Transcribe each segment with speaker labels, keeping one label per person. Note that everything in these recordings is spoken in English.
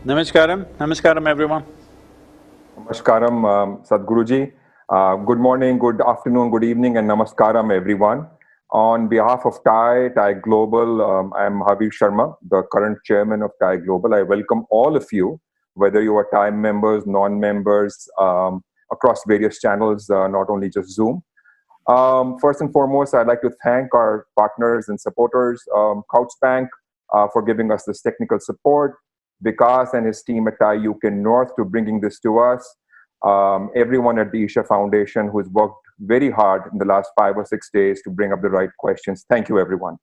Speaker 1: Namaskaram, Namaskaram everyone.
Speaker 2: Namaskaram, Sadhguruji. Good morning, good afternoon, good evening, and Namaskaram, everyone. On behalf of TIE Global, I am Havish Sharma, the current chairman of TIE Global. I welcome all of you, whether you are TIE members, non-members, across various channels, not only just Zoom. First and foremost, I'd like to thank our partners and supporters, Couchbank, for giving us this technical support, Vikas and his team at TIE UK North to bringing this to us, everyone at the Isha Foundation who's worked very hard in the last 5 or 6 days to bring up the right questions. Thank you, everyone.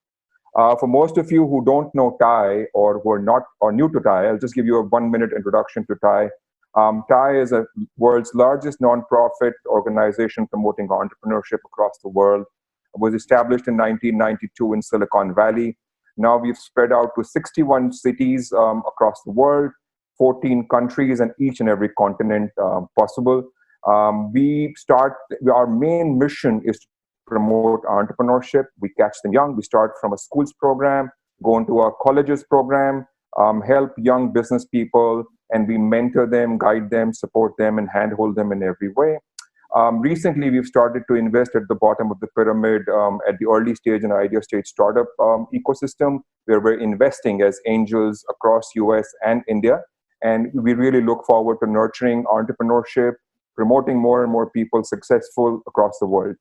Speaker 2: For most of you who don't know TIE or who are not or new to TIE, I'll just give you a 1-minute introduction to TIE. TIE is the world's largest nonprofit organization promoting entrepreneurship across the world. It was established in 1992 in Silicon Valley. Now we've spread out to 61 cities across the world, 14 countries, and each and every continent possible. Our main mission is to promote entrepreneurship. We catch them young. We start from a schools program, go into a colleges program, help young business people, and we mentor them, guide them, support them, and handhold them in every way. Recently, we've started to invest at the bottom of the pyramid at the early stage and idea stage startup ecosystem, where we're investing as angels across US and India. And we really look forward to nurturing entrepreneurship, promoting more and more people successful across the world.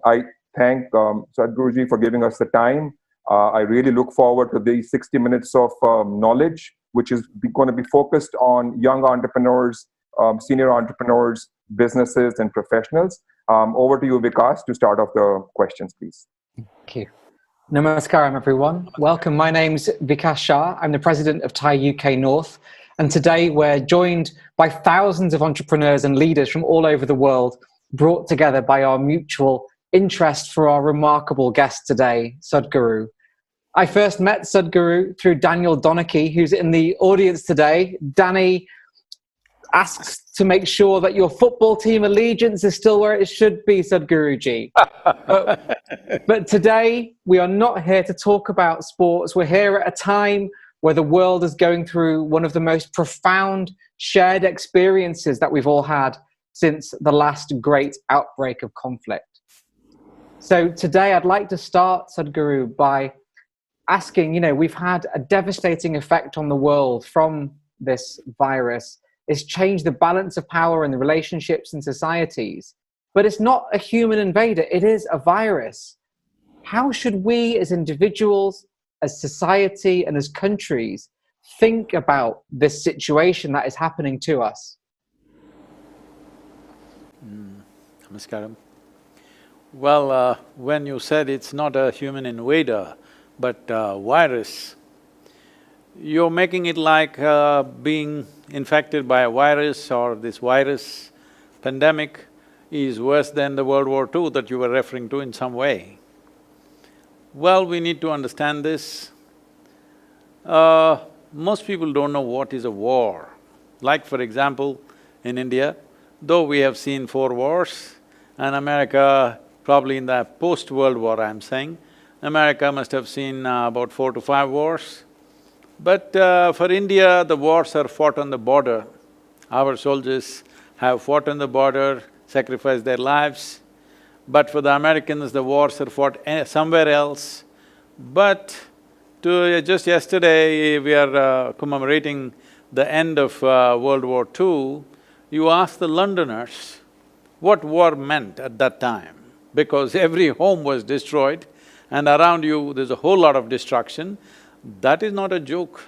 Speaker 2: I thank Sadhguruji for giving us the time. I really look forward to these 60 minutes of knowledge, which is going to be focused on young entrepreneurs, senior entrepreneurs, businesses, and professionals. Over to you, Vikas, to start off the questions, please.
Speaker 3: Thank you. Namaskaram, everyone. Welcome. My name's Vikas Shah. I'm the president of TIE UK North. And today we're joined by thousands of entrepreneurs and leaders from all over the world, brought together by our mutual interest for our remarkable guest today, Sadhguru. I first met Sadhguru through Daniel Donachie, who's in the audience today. Danny asks to make sure that your football team allegiance is still where it should be, Sadhguruji. But today, we are not here to talk about sports. We're here at a time where the world is going through one of the most profound shared experiences that we've all had since the last great outbreak of conflict. So today, I'd like to start, Sadhguru, by asking, we've had a devastating effect on the world from this virus. It's changed the balance of power and the relationships in societies. But it's not a human invader, it is a virus. How should we as individuals, as society, and as countries think about this situation that is happening to us?
Speaker 1: Namaskaram. Well, when you said it's not a human invader, but a virus, you're making it like being infected by a virus, or this virus pandemic is worse than the World War II that you were referring to in some way. Well, we need to understand this. Most people don't know what is a war. Like for example, in India, though we have seen 4 wars, and America, probably in the post-World War I'm saying, America must have seen about 4 to 5 wars. But for India, the wars are fought on the border. Our soldiers have fought on the border, sacrificed their lives. But for the Americans, the wars are fought somewhere else. But just yesterday, we are commemorating the end of World War II. You ask the Londoners what war meant at that time, because every home was destroyed and around you there's a whole lot of destruction. That is not a joke.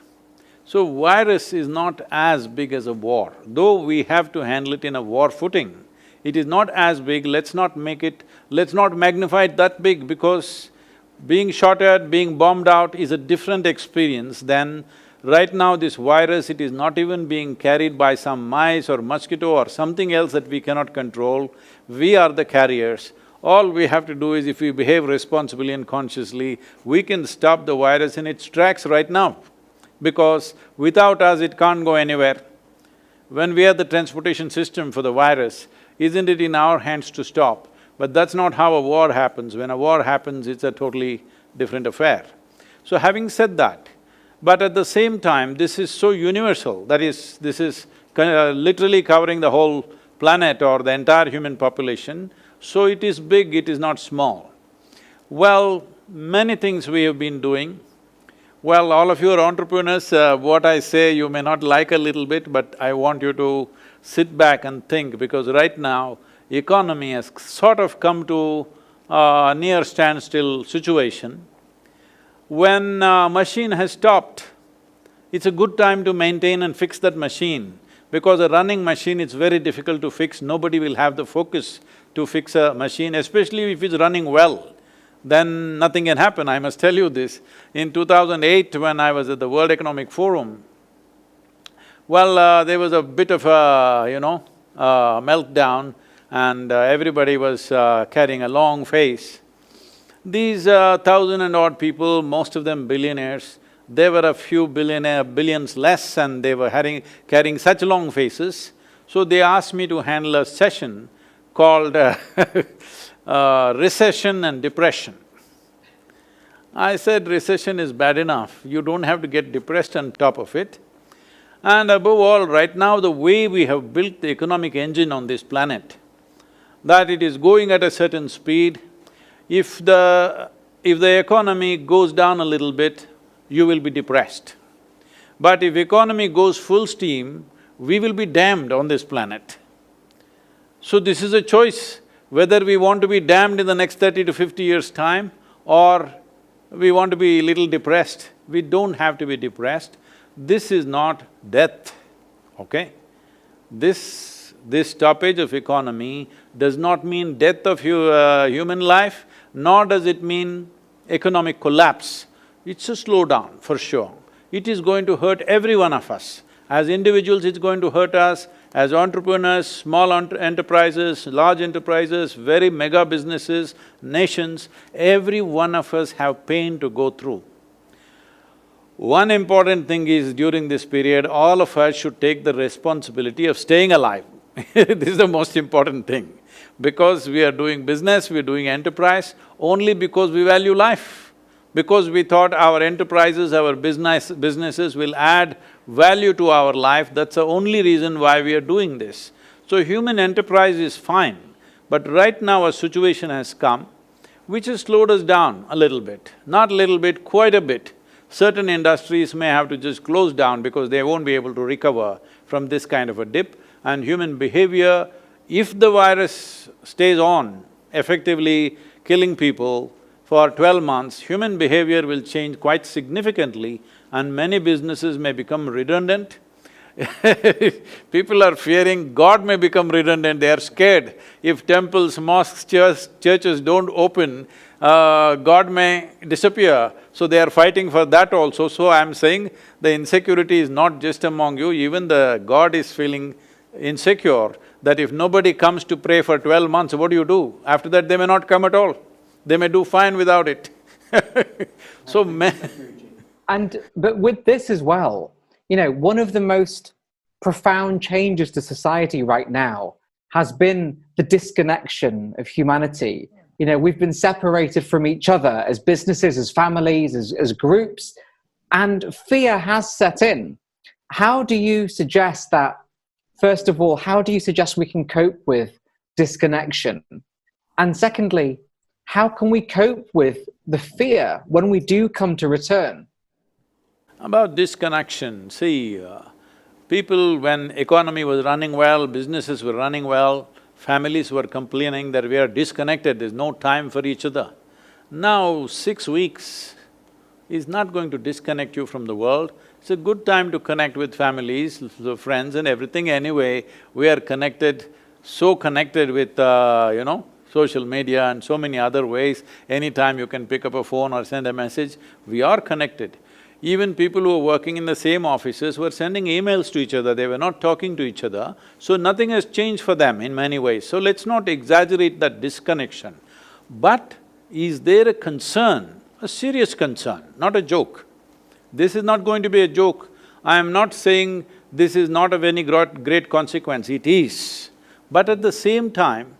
Speaker 1: So virus is not as big as a war. Though we have to handle it in a war footing, it is not as big. Let's not magnify it that big, because being shot at, being bombed out is a different experience than right now this virus. It is not even being carried by some mice or mosquito or something else that we cannot control. We are the carriers. All we have to do is, if we behave responsibly and consciously, we can stop the virus in its tracks right now, because without us it can't go anywhere. When we are the transportation system for the virus, isn't it in our hands to stop? But that's not how a war happens. When a war happens, it's a totally different affair. So having said that, But at the same time, this is so universal, that is, this is literally covering the whole planet or the entire human population, so it is big, it is not small. Well, many things we have been doing. Well, all of you are entrepreneurs, what I say you may not like a little bit, but I want you to sit back and think, because right now, economy has sort of come to a near standstill situation. When a machine has stopped, it's a good time to maintain and fix that machine, because a running machine is very difficult to fix. Nobody will have the focus to fix a machine, especially if it's running well, then nothing can happen. I must tell you this, in 2008 when I was at the World Economic Forum, well, there was a bit of a, meltdown, and everybody was carrying a long face. These 1,000 and odd people, most of them billionaires, there were a few billions less, and they were carrying such long faces. So they asked me to handle a session called recession and depression. I said, recession is bad enough, you don't have to get depressed on top of it. And above all, right now the way we have built the economic engine on this planet, that it is going at a certain speed, if the economy goes down a little bit, you will be depressed. But if economy goes full steam, we will be damned on this planet. So this is a choice, whether we want to be damned in the next 30 to 50 years' time or we want to be a little depressed. We don't have to be depressed. This is not death, okay? This stoppage of economy does not mean death of human life, nor does it mean economic collapse. It's a slowdown, for sure. It is going to hurt every one of us. As individuals, it's going to hurt us. As entrepreneurs, small enterprises, large enterprises, very mega businesses, nations, every one of us have pain to go through. One important thing is, during this period, all of us should take the responsibility of staying alive. This is the most important thing. Because we are doing business, we are doing enterprise, only because we value life. Because we thought our enterprises, our businesses will add value to our life, that's the only reason why we are doing this. So human enterprise is fine, but right now a situation has come which has slowed us down a little bit. Not a little bit, quite a bit. Certain industries may have to just close down because they won't be able to recover from this kind of a dip. And human behavior, if the virus stays on, effectively killing people for 12 months, human behavior will change quite significantly and many businesses may become redundant. People are fearing God may become redundant, they are scared. If temples, mosques, churches don't open, God may disappear. So they are fighting for that also. So I'm saying the insecurity is not just among you, even the God is feeling insecure that if nobody comes to pray for 12 months, what do? After that, they may not come at all. They may do fine without it. So
Speaker 3: but with this as well, one of the most profound changes to society right now has been the disconnection of humanity. We've been separated from each other as businesses, as families, as groups, and fear has set in. How do you suggest that, first of all, how do you suggest we can cope with disconnection? And secondly, how can we cope with the fear when we do come to return?
Speaker 1: About disconnection, see, people, when economy was running well, businesses were running well, families were complaining that we are disconnected, there's no time for each other. Now, 6 weeks is not going to disconnect you from the world. It's a good time to connect with families, friends and everything. Anyway, we are connected, so connected with, social media and so many other ways. Anytime you can pick up a phone or send a message, we are connected. Even people who are working in the same offices were sending emails to each other, they were not talking to each other, so nothing has changed for them in many ways. So let's not exaggerate that disconnection. But is there a concern, a serious concern, not a joke? This is not going to be a joke. I am not saying this is not of any great consequence, it is. But at the same time,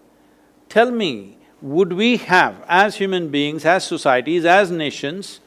Speaker 1: tell me, would we have, as human beings, as societies, as nations,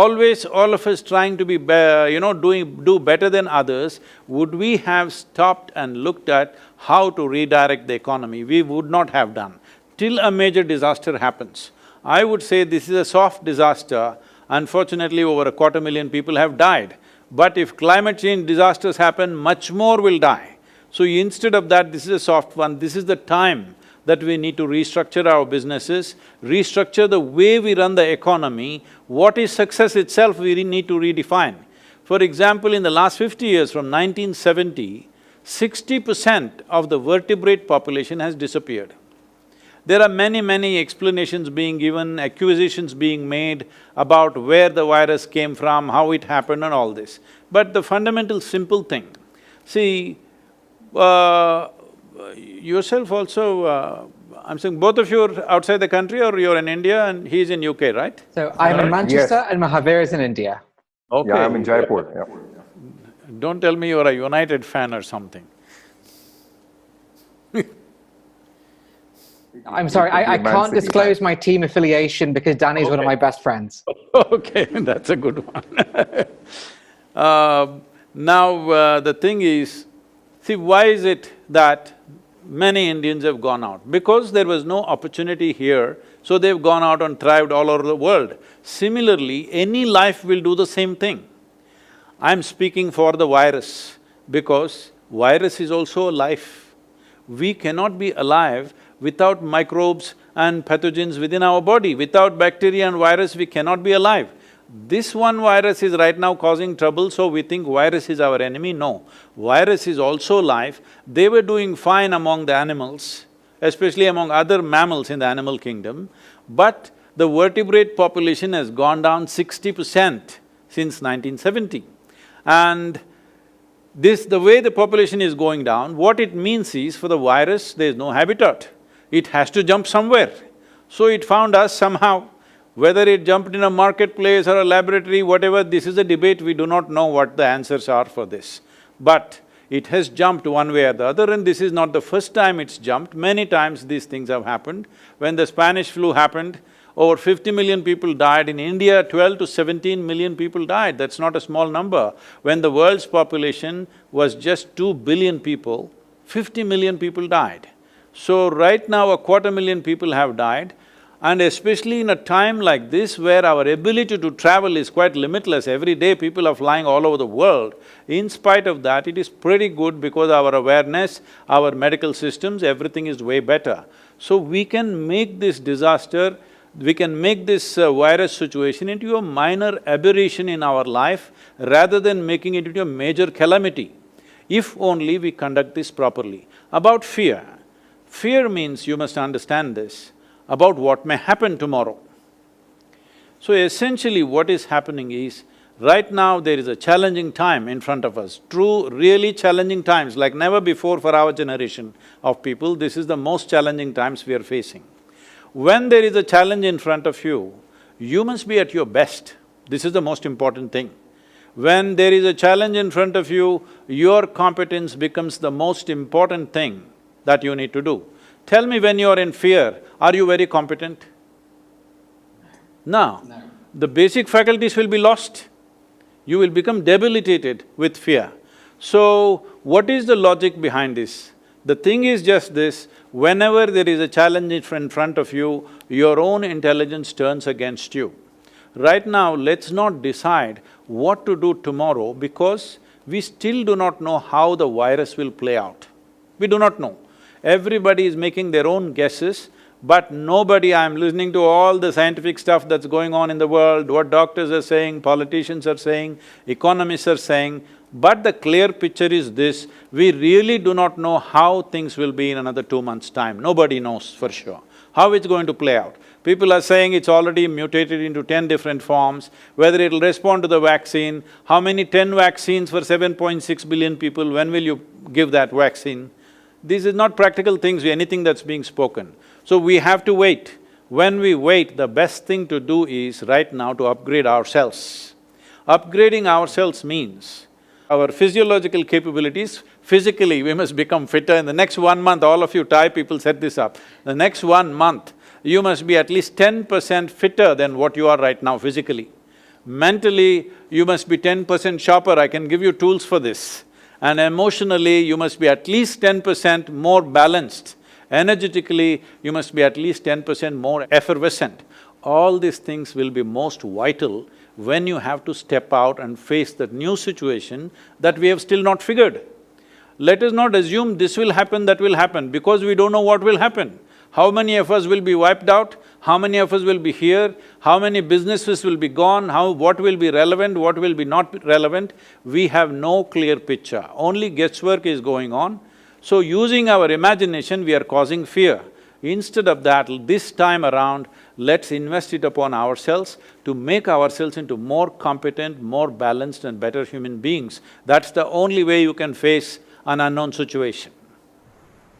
Speaker 1: always all of us trying to be, do better than others, would we have stopped and looked at how to redirect the economy? We would not have done, till a major disaster happens. I would say this is a soft disaster. Unfortunately, over 250,000 people have died. But if climate change disasters happen, much more will die. So instead of that, this is a soft one. This is the time that we need to restructure our businesses, restructure the way we run the economy. What is success itself, we need to redefine. For example, in the last 50 years, from 1970, 60% of the vertebrate population has disappeared. There are many explanations being given, accusations being made about where the virus came from, how it happened and all this. But the fundamental simple thing, see, yourself also, I'm saying both of you are outside the country or you're in India and he's in UK, right?
Speaker 3: So I'm in Manchester
Speaker 2: Yes.
Speaker 3: and Mahavir is in India.
Speaker 1: Okay.
Speaker 2: Yeah, I'm in Jaipur, yeah.
Speaker 1: Don't tell me you're a United fan or something.
Speaker 3: I'm sorry, I
Speaker 2: Man
Speaker 3: can't
Speaker 2: City
Speaker 3: disclose
Speaker 2: fan.
Speaker 3: my team affiliation because Danny's one of my best friends.
Speaker 1: Okay, that's a good one. The thing is, see, why is it that many Indians have gone out? Because there was no opportunity here, so they've gone out and thrived all over the world. Similarly, any life will do the same thing. I'm speaking for the virus because virus is also a life. We cannot be alive without microbes and pathogens within our body. Without bacteria and virus, we cannot be alive. This one virus is right now causing trouble, so we think virus is our enemy. No, virus is also life. They were doing fine among the animals, especially among other mammals in the animal kingdom, but the vertebrate population has gone down 60% since 1970. And the way the population is going down, what it means is, for the virus, there is no habitat. It has to jump somewhere. So it found us somehow. Whether it jumped in a marketplace or a laboratory, whatever, this is a debate, we do not know what the answers are for this. But it has jumped one way or the other, and this is not the first time it's jumped. Many times these things have happened. When the Spanish flu happened, over 50 million people died. In India, 12 to 17 million people died. That's not a small number. When the world's population was just 2 billion people, 50 million people died. So right now, 250,000 people have died, and especially in a time like this where our ability to travel is quite limitless, every day people are flying all over the world. In spite of that, it is pretty good because our awareness, our medical systems, everything is way better. So we can make this disaster, we can make this virus situation into a minor aberration in our life rather than making it into a major calamity, if only we conduct this properly. About fear. Fear means, you must understand this, about what may happen tomorrow. So essentially what is happening is, right now there is a challenging time in front of us, true, really challenging times like never before for our generation of people. This is the most challenging times we are facing. When there is a challenge in front of you, you must be at your best. This is the most important thing. When there is a challenge in front of you, your competence becomes the most important thing that you need to do. Tell me, when you're in fear, are you very competent? No. The basic faculties will be lost. You will become debilitated with fear. So, what is the logic behind this? The thing is just this, whenever there is a challenge in front of you, your own intelligence turns against you. Right now, let's not decide what to do tomorrow because we still do not know how the virus will play out. We do not know. Everybody is making their own guesses, but nobody… I'm listening to all the scientific stuff that's going on in the world, what doctors are saying, politicians are saying, economists are saying, but the clear picture is this, we really do not know how things will be in another 2 months' time. Nobody knows for sure how it's going to play out. People are saying it's already mutated into 10 different forms, whether it'll respond to the vaccine, how many 10 vaccines for 7.6 billion people, when will you give that vaccine? These are not practical things, anything that's being spoken. So we have to wait. When we wait, the best thing to do is right now to upgrade ourselves. Upgrading ourselves means our physiological capabilities, physically we must become fitter. In the next 1 month, all of you Thai people set this up, the next 1 month, you must be at least 10% fitter than what you are right now physically. Mentally, you must be 10% sharper, I can give you tools for this. And emotionally, you must be at least 10% more balanced. Energetically, you must be at least 10% more effervescent. All these things will be most vital when you have to step out and face that new situation that we have still not figured. Let us not assume this will happen, that will happen, because we don't know what will happen. How many of us will be wiped out? How many of us will be here? How many businesses will be gone? What will be relevant, what will be not relevant? We have no clear picture, only guesswork is going on. So using our imagination, we are causing fear. Instead of that, this time around, let's invest it upon ourselves to make ourselves into more competent, more balanced and better human beings. That's the only way you can face an unknown situation.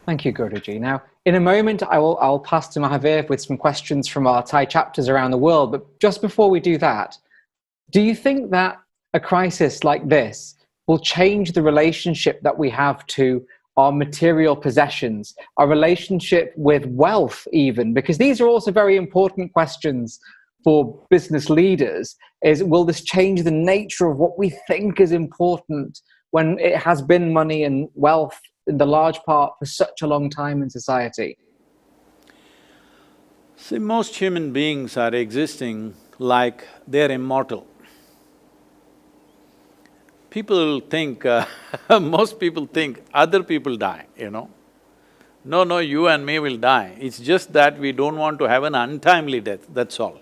Speaker 3: Thank you, Guruji. Now, in a moment, I'll pass to Mahavir with some questions from our Thai chapters around the world. But just before we do that, do you think that a crisis like this will change the relationship that we have to our material possessions, our relationship with wealth even? Because these are also very important questions for business leaders. Will this change the nature of what we think is important when it has been money and wealth in the large part for such a long time in society?
Speaker 1: See, most human beings are existing like they're immortal. People think, most people think other people die, you know. No, you and me will die. It's just that we don't want to have an untimely death, that's all.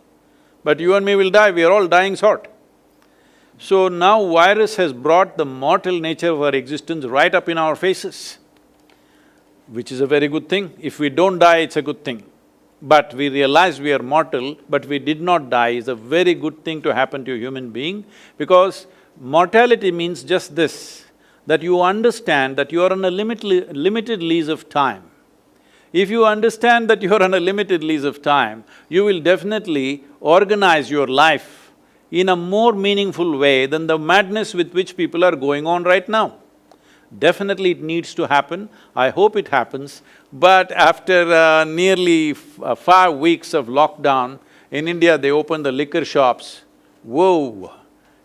Speaker 1: But you and me will die, we are all dying sort. So now virus has brought the mortal nature of our existence right up in our faces, which is a very good thing. If we don't die, it's a good thing. But we realize we are mortal, but we did not die is a very good thing to happen to a human being, because mortality means just this, that you understand that you are on a limited lease of time. If you understand that you are on a limited lease of time, you will definitely organize your life in a more meaningful way than the madness with which people are going on right now. Definitely it needs to happen, I hope it happens, but after nearly 5 weeks of lockdown, in India they opened the liquor shops, whoa!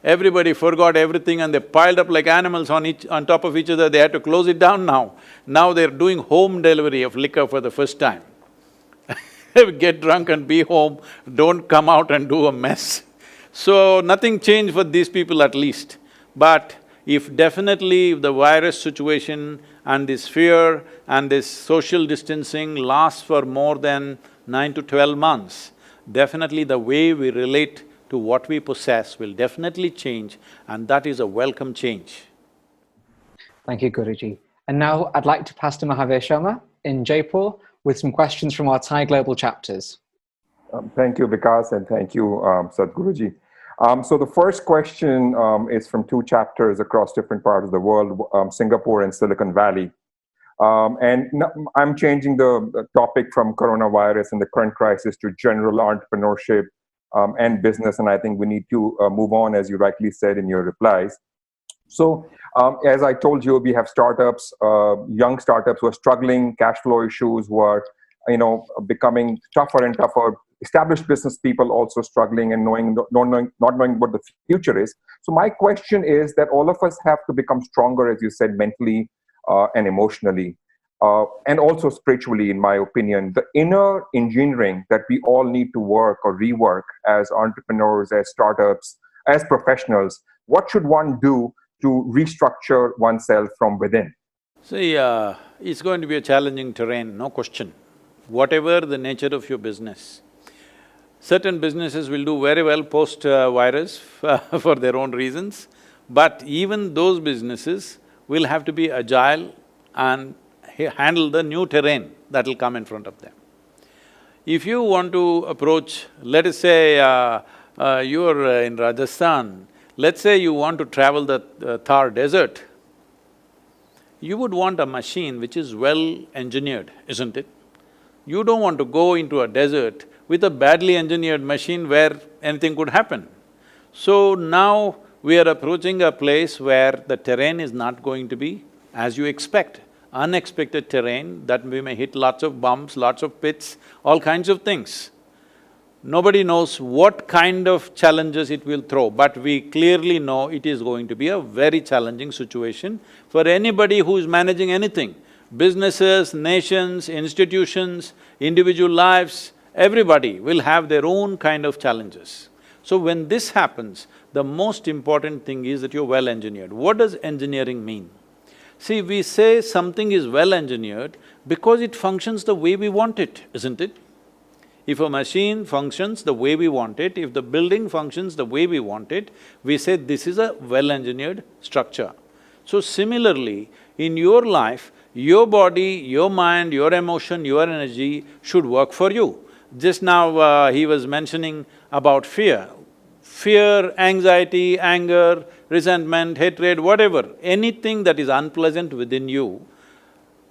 Speaker 1: Everybody forgot everything and they piled up like animals on top of each other, they had to close it down now. Now they're doing home delivery of liquor for the first time. Get drunk and be home, don't come out and do a mess. So nothing changed for these people at least. But if definitely the virus situation and this fear and this social distancing lasts for more than 9 to 12 months, definitely the way we relate to what we possess will definitely change, and that is a welcome change.
Speaker 3: Thank you, Guruji. And now I'd like to pass to Mahavir Sharma in Jaipur with some questions from our Thai global chapters.
Speaker 2: Thank you, Vikas, and thank you, Sadhguruji. So the first question is from 2 chapters across different parts of the world, Singapore and Silicon Valley. I'm changing the topic from coronavirus and the current crisis to general entrepreneurship and business, and I think we need to move on, as you rightly said in your replies. So, as I told you, we have startups, young startups who are struggling, cash flow issues, who are, becoming tougher and tougher. Established business people also struggling and not knowing what the future is. So my question is that all of us have to become stronger, as you said, mentally and emotionally, and also spiritually, in my opinion. The inner engineering that we all need to work or rework as entrepreneurs, as startups, as professionals. What should one do to restructure oneself from within?
Speaker 1: See, it's going to be a challenging terrain, no question. Whatever the nature of your business, certain businesses will do very well post-virus for their own reasons, but even those businesses will have to be agile and handle the new terrain that will come in front of them. If you want to approach, let us say you're in Rajasthan, let's say you want to travel the Thar desert, you would want a machine which is well engineered, isn't it? You don't want to go into a desert with a badly engineered machine where anything could happen. So now we are approaching a place where the terrain is not going to be as you expect. Unexpected terrain that we may hit lots of bumps, lots of pits, all kinds of things. Nobody knows what kind of challenges it will throw, but we clearly know it is going to be a very challenging situation for anybody who is managing anything. Businesses, nations, institutions, individual lives, everybody will have their own kind of challenges. So when this happens, the most important thing is that you're well engineered. What does engineering mean? See, we say something is well engineered because it functions the way we want it, isn't it? If a machine functions the way we want it, if the building functions the way we want it, we say this is a well-engineered structure. So similarly, in your life, your body, your mind, your emotion, your energy should work for you. Just now he was mentioning about fear. Fear, anxiety, anger, resentment, hatred, whatever, anything that is unpleasant within you,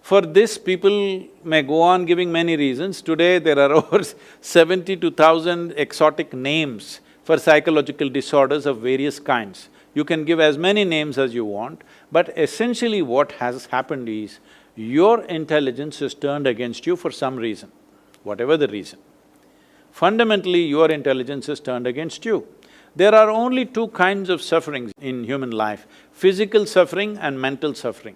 Speaker 1: for this, people may go on giving many reasons. Today, there are over 72,000 exotic names for psychological disorders of various kinds. You can give as many names as you want, but essentially what has happened is, your intelligence is turned against you for some reason, whatever the reason. Fundamentally, your intelligence is turned against you. There are only two kinds of sufferings in human life, physical suffering and mental suffering.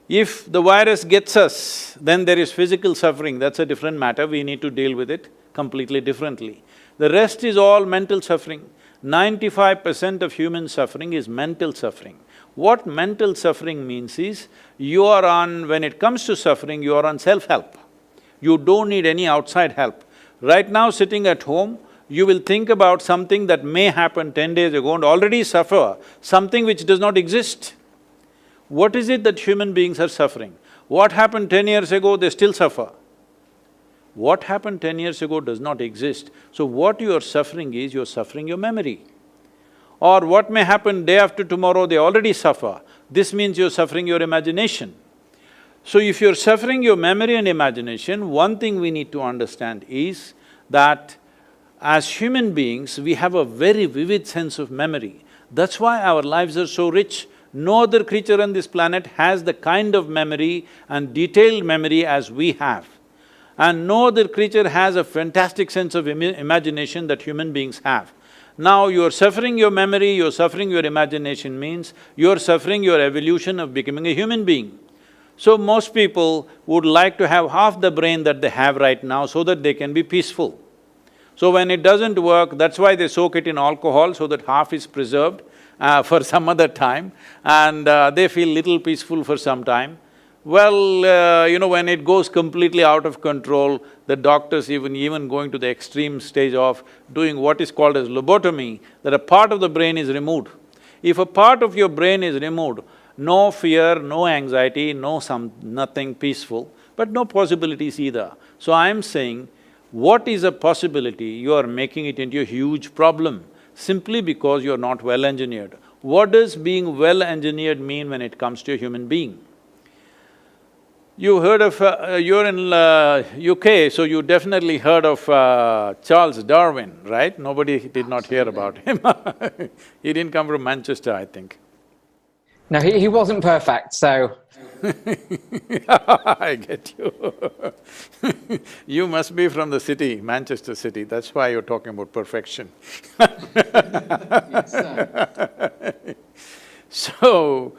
Speaker 1: If the virus gets us, then there is physical suffering, that's a different matter, we need to deal with it completely differently. The rest is all mental suffering. 95% of human suffering is mental suffering. What mental suffering means is, when it comes to suffering, you are on self-help. You don't need any outside help. Right now, sitting at home, you will think about something that may happen 10 days ago and already suffer something which does not exist. What is it that human beings are suffering? What happened 10 years ago, they still suffer. What happened 10 years ago does not exist. So what you are suffering is, you're suffering your memory. Or what may happen day after tomorrow, they already suffer. This means you're suffering your imagination. So if you're suffering your memory and imagination, one thing we need to understand is that as human beings, we have a very vivid sense of memory. That's why our lives are so rich. No other creature on this planet has the kind of memory and detailed memory as we have. And no other creature has a fantastic sense of imagination that human beings have. Now you're suffering your memory, you're suffering your imagination means you're suffering your evolution of becoming a human being. So most people would like to have half the brain that they have right now so that they can be peaceful. So when it doesn't work, that's why they soak it in alcohol so that half is preserved for some other time, and they feel little peaceful for some time. Well, when it goes completely out of control, the doctors even going to the extreme stage of doing what is called as lobotomy, that a part of the brain is removed. If a part of your brain is removed, no fear, no anxiety, nothing peaceful, but no possibilities either. So I'm saying, what is a possibility, you are making it into a huge problem, simply because you're not well engineered. What does being well engineered mean when it comes to a human being? You heard of… you're in UK, so you definitely heard of Charles Darwin, right? Nobody did not hear about him. He didn't come from Manchester, I think.
Speaker 3: No, he wasn't perfect, so…
Speaker 1: I get you. You must be from the city, Manchester city, that's why you're talking about perfection.
Speaker 3: Yes, sir.
Speaker 1: So,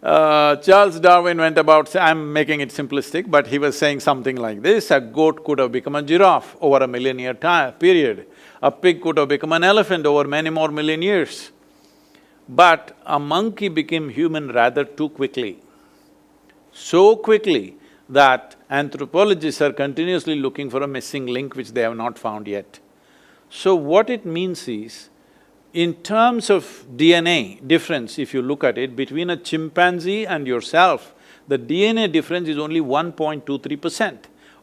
Speaker 1: Charles Darwin went about… I'm making it simplistic, but he was saying something like this: a goat could have become a giraffe over a million-year period. A pig could have become an elephant over many more million years. But a monkey became human rather too quickly. So quickly that anthropologists are continuously looking for a missing link which they have not found yet. So what it means is, in terms of DNA difference, if you look at it, between a chimpanzee and yourself, the DNA difference is only 1.23%.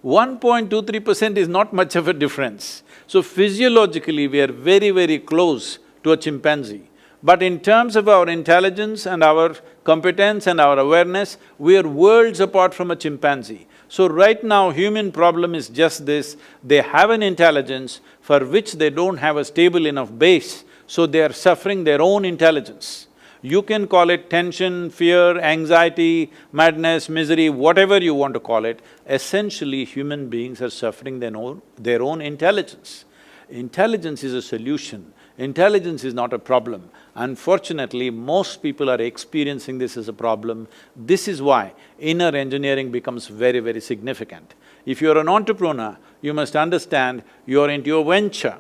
Speaker 1: 1.23% is not much of a difference. So physiologically, we are very, very close to a chimpanzee. But in terms of our intelligence and our competence and our awareness, we are worlds apart from a chimpanzee. So right now, human problem is just this: they have an intelligence for which they don't have a stable enough base, so they are suffering their own intelligence. You can call it tension, fear, anxiety, madness, misery, whatever you want to call it. Essentially, human beings are suffering their own intelligence. Intelligence is a solution. Intelligence is not a problem. Unfortunately, most people are experiencing this as a problem. This is why inner engineering becomes very, very significant. If you're an entrepreneur, you must understand you're into a venture.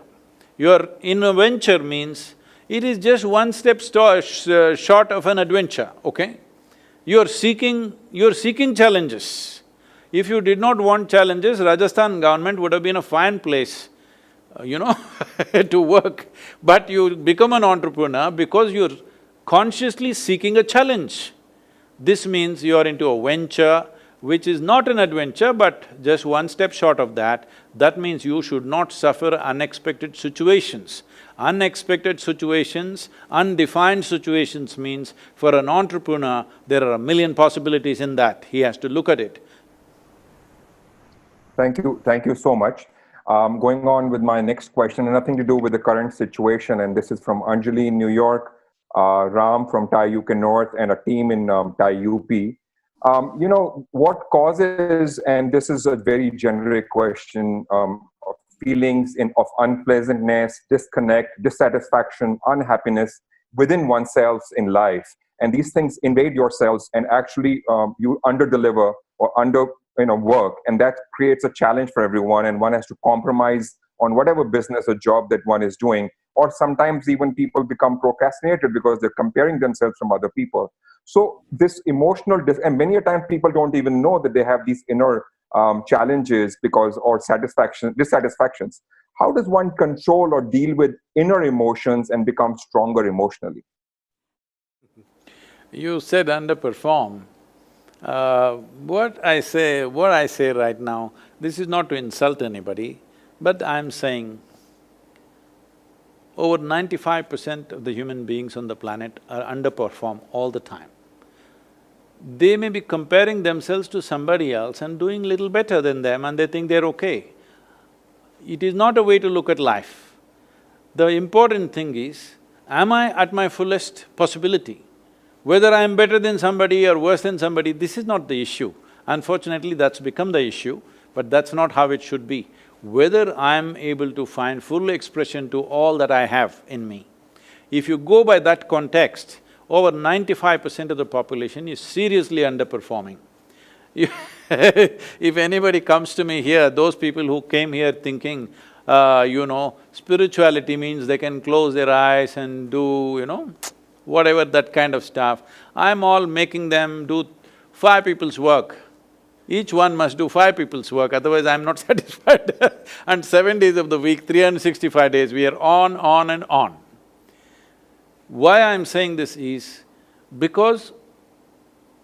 Speaker 1: You're in a venture means it is just one step short of an adventure, okay? You're seeking challenges. If you did not want challenges, Rajasthan government would have been a fine place, to work. But you become an entrepreneur because you're consciously seeking a challenge. This means you're into a venture which is not an adventure but just one step short of that. That means you should not suffer unexpected situations. Unexpected situations, undefined situations means for an entrepreneur, there are a million possibilities in that. He has to look at it.
Speaker 2: Thank you so much. Going on with my next question, and nothing to do with the current situation, and this is from Anjali in New York, Ram from Thai UK North, and a team in Thai UP. What causes, and this is a very generic question, of feelings of unpleasantness, disconnect, dissatisfaction, unhappiness within oneself in life. And these things invade yourselves and actually you underdeliver or work, and that creates a challenge for everyone, and one has to compromise on whatever business or job that one is doing, or sometimes even people become procrastinated because they're comparing themselves from other people. So this emotional, and many a time people don't even know that they have these inner challenges or dissatisfactions. How does one control or deal with inner emotions and become stronger emotionally?
Speaker 1: You said underperform. What I say right now, this is not to insult anybody, but I'm saying over 95% of the human beings on the planet are underperform all the time. They may be comparing themselves to somebody else and doing little better than them and they think they're okay. It is not a way to look at life. The important thing is, am I at my fullest possibility? Whether I am better than somebody or worse than somebody, this is not the issue. Unfortunately, that's become the issue, but that's not how it should be. Whether I am able to find full expression to all that I have in me. If you go by that context, over 95% of the population is seriously underperforming. If anybody comes to me here, those people who came here thinking, spirituality means they can close their eyes and do, whatever that kind of stuff, I'm all making them do 5 people's work. Each one must do 5 people's work, otherwise I'm not satisfied. And 7 days of the week, 365 days, we are on and on. Why I'm saying this is because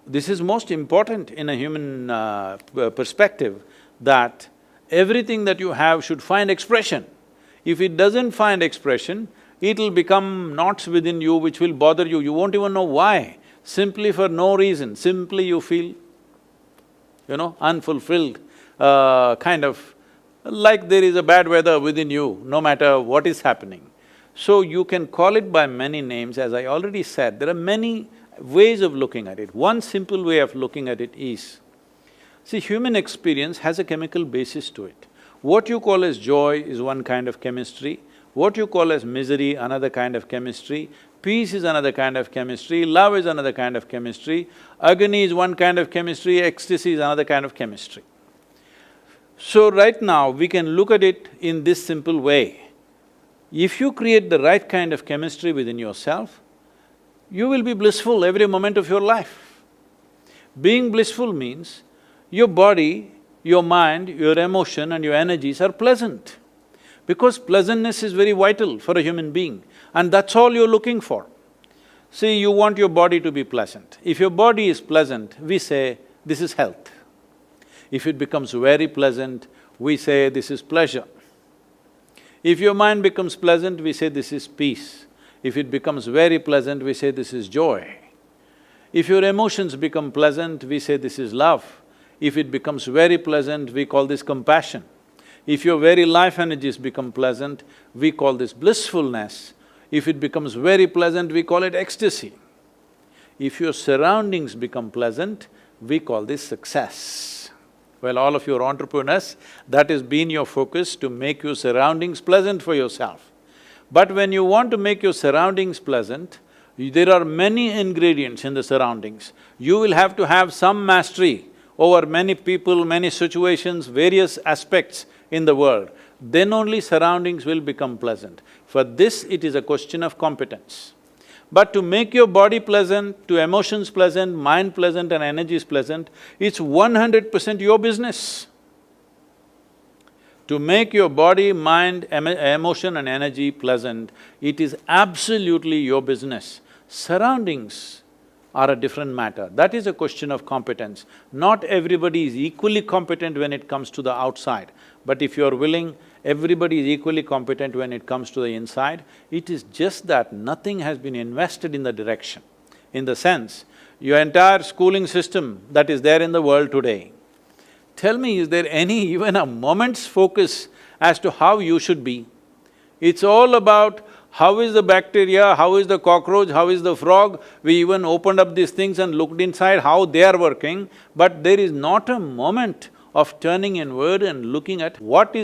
Speaker 1: this is most important in a human perspective, that everything that you have should find expression. If it doesn't find expression, it'll become knots within you which will bother you, you won't even know why. Simply for no reason, simply you feel, unfulfilled, kind of like there is a bad weather within you, no matter what is happening. So you can call it by many names, as I already said, there are many ways of looking at it. One simple way of looking at it is, see, human experience has a chemical basis to it. What you call as joy is one kind of chemistry, what you call as misery, another kind of chemistry, peace is another kind of chemistry, love is another kind of chemistry, agony is one kind of chemistry, ecstasy is another kind of chemistry. So right now, we can look at it in this simple way. If you create the right kind of chemistry within yourself, you will be blissful every moment of your life. Being blissful means your body, your mind, your emotion and your energies are pleasant. Because pleasantness is very vital for a human being, and that's all you're looking for. See, you want your body to be pleasant. If your body is pleasant, we say, this is health. If it becomes very pleasant, we say, this is pleasure. If your mind becomes pleasant, we say, this is peace. If it becomes very pleasant, we say, this is joy. If your emotions become pleasant, we say, this is love. If it becomes very pleasant, we call this compassion. If your very life energies become pleasant, we call this blissfulness. If it becomes very pleasant, we call it ecstasy. If your surroundings become pleasant, we call this success. Well, all of you are entrepreneurs, that has been your focus, to make your surroundings pleasant for yourself. But when you want to make your surroundings pleasant, there are many ingredients in the surroundings. You will have to have some mastery over many people, many situations, various aspects in the world. Then only surroundings will become pleasant. For this, it is a question of competence. But to make your body pleasant, to emotions pleasant, mind pleasant and energies pleasant, it's 100% your business. To make your body, mind, emotion and energy pleasant, it is absolutely your business. Surroundings are a different matter. That is a question of competence. Not everybody is equally competent when it comes to the outside. But if you're willing, everybody is equally competent when it comes to the inside. It is just that nothing has been invested in the direction. In the sense, your entire schooling system that is there in the world today, tell me, is there any even a moment's focus as to how you should be? It's all about how is the bacteria, how is the cockroach, how is the frog. We even opened up these things and looked inside how they are working, but there is not a moment of turning inward and looking at what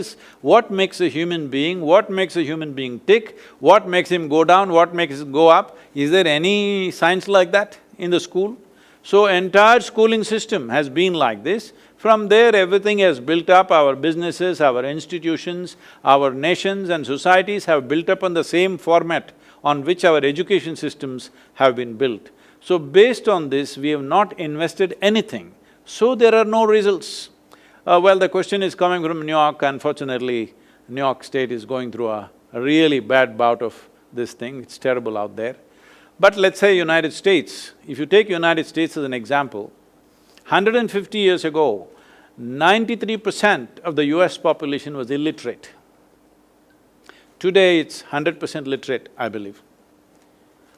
Speaker 1: makes a human being, what makes a human being tick, what makes him go down, what makes him go up. Is there any science like that in the school? So entire schooling system has been like this. From there, everything has built up, our businesses, our institutions, our nations and societies have built up on the same format on which our education systems have been built. So based on this, we have not invested anything, so there are no results. Well, the question is coming from New York. Unfortunately, New York State is going through a really bad bout of this thing, it's terrible out there. But let's say United States, if you take United States as an example, 150 years ago, 93% of the US population was illiterate. Today it's 100% literate, I believe.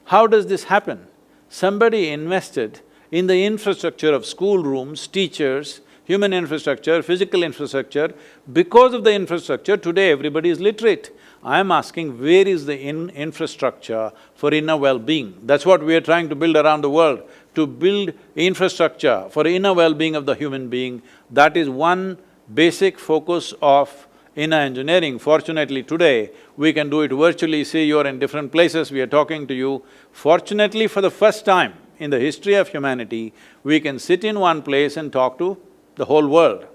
Speaker 1: How does this happen? Somebody invested in the infrastructure of schoolrooms, teachers, human infrastructure, physical infrastructure. Because of the infrastructure, today everybody is literate. I am asking, where is the infrastructure for inner well-being? That's what we are trying to build around the world, to build infrastructure for inner well-being of the human being. That is one basic focus of inner engineering. Fortunately today, we can do it virtually. See, you're in different places, we are talking to you. Fortunately, for the first time in the history of humanity, we can sit in one place and talk to the whole world.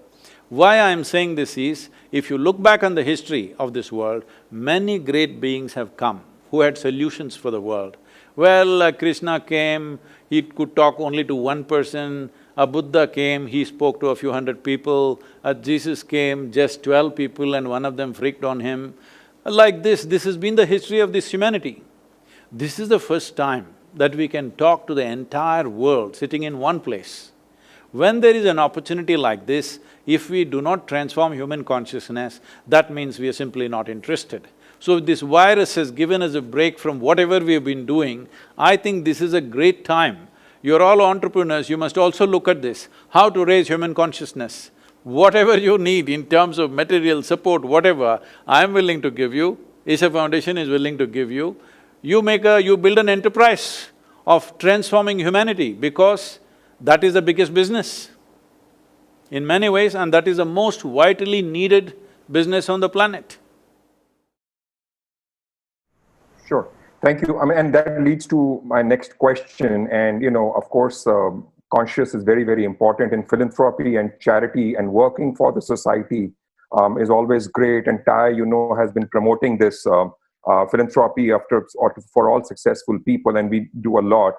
Speaker 1: Why I am saying this is, if you look back on the history of this world, many great beings have come who had solutions for the world. Well, Krishna came, he could talk only to one person. A Buddha came, he spoke to a few hundred people. Jesus came, just 12 people and one of them freaked on him. Like this has been the history of this humanity. This is the first time that we can talk to the entire world sitting in one place. When there is an opportunity like this, if we do not transform human consciousness, that means we are simply not interested. So this virus has given us a break from whatever we have been doing. I think this is a great time. You're all entrepreneurs, you must also look at this, how to raise human consciousness. Whatever you need in terms of material support, whatever, I'm willing to give you, Isha Foundation is willing to give you. You build an enterprise of transforming humanity, because that is the biggest business in many ways, and that is the most vitally needed business on the planet.
Speaker 2: Sure. Thank you. And that leads to my next question. And, of course, conscious is very, very important in philanthropy and charity, and working for the society is always great. And Thai, has been promoting this philanthropy for all successful people, and we do a lot.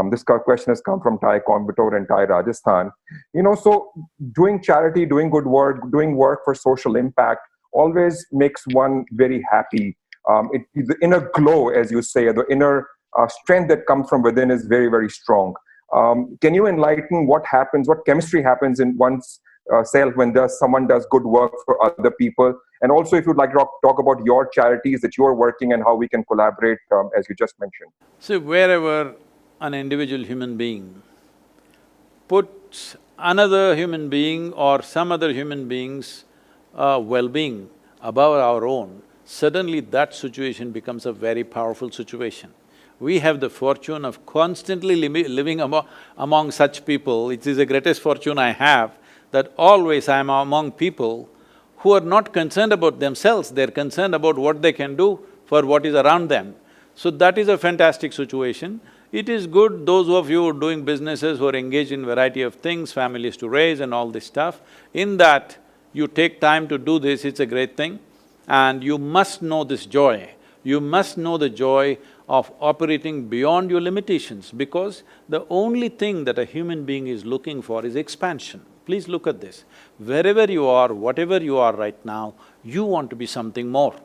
Speaker 2: This question has come from Thai Coimbatore and Thai Rajasthan. So doing charity, doing good work, doing work for social impact always makes one very happy. The inner glow, as you say, the inner strength that comes from within is very, very strong. Can you enlighten what happens, what chemistry happens in one's self when someone does good work for other people? And also, if you'd like to talk about your charities that you are working and how we can collaborate, as you just mentioned.
Speaker 1: So wherever an individual human being puts another human being or some other human being's well-being above our own, suddenly that situation becomes a very powerful situation. We have the fortune of constantly living among such people. It is the greatest fortune I have, that always I am among people who are not concerned about themselves, they're concerned about what they can do for what is around them. So that is a fantastic situation. It is good, those of you who are doing businesses, who are engaged in variety of things, families to raise and all this stuff, in that you take time to do this, it's a great thing. And you must know this joy. You must know the joy of operating beyond your limitations, because the only thing that a human being is looking for is expansion. Please look at this. Wherever you are, whatever you are right now, you want to be something more.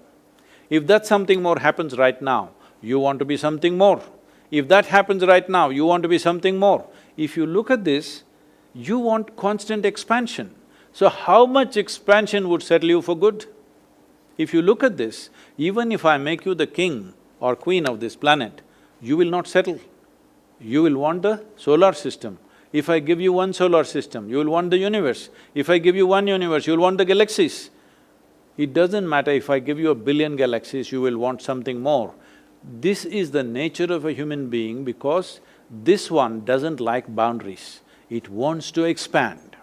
Speaker 1: If that something more happens right now, you want to be something more. If that happens right now, you want to be something more. If you look at this, you want constant expansion. So how much expansion would settle you for good? If you look at this, even if I make you the king or queen of this planet, you will not settle. You will want the solar system. If I give you one solar system, you will want the universe. If I give you one universe, you'll want the galaxies. It doesn't matter if I give you 1 billion galaxies, you will want something more. This is the nature of a human being, because this one doesn't like boundaries, it wants to expand.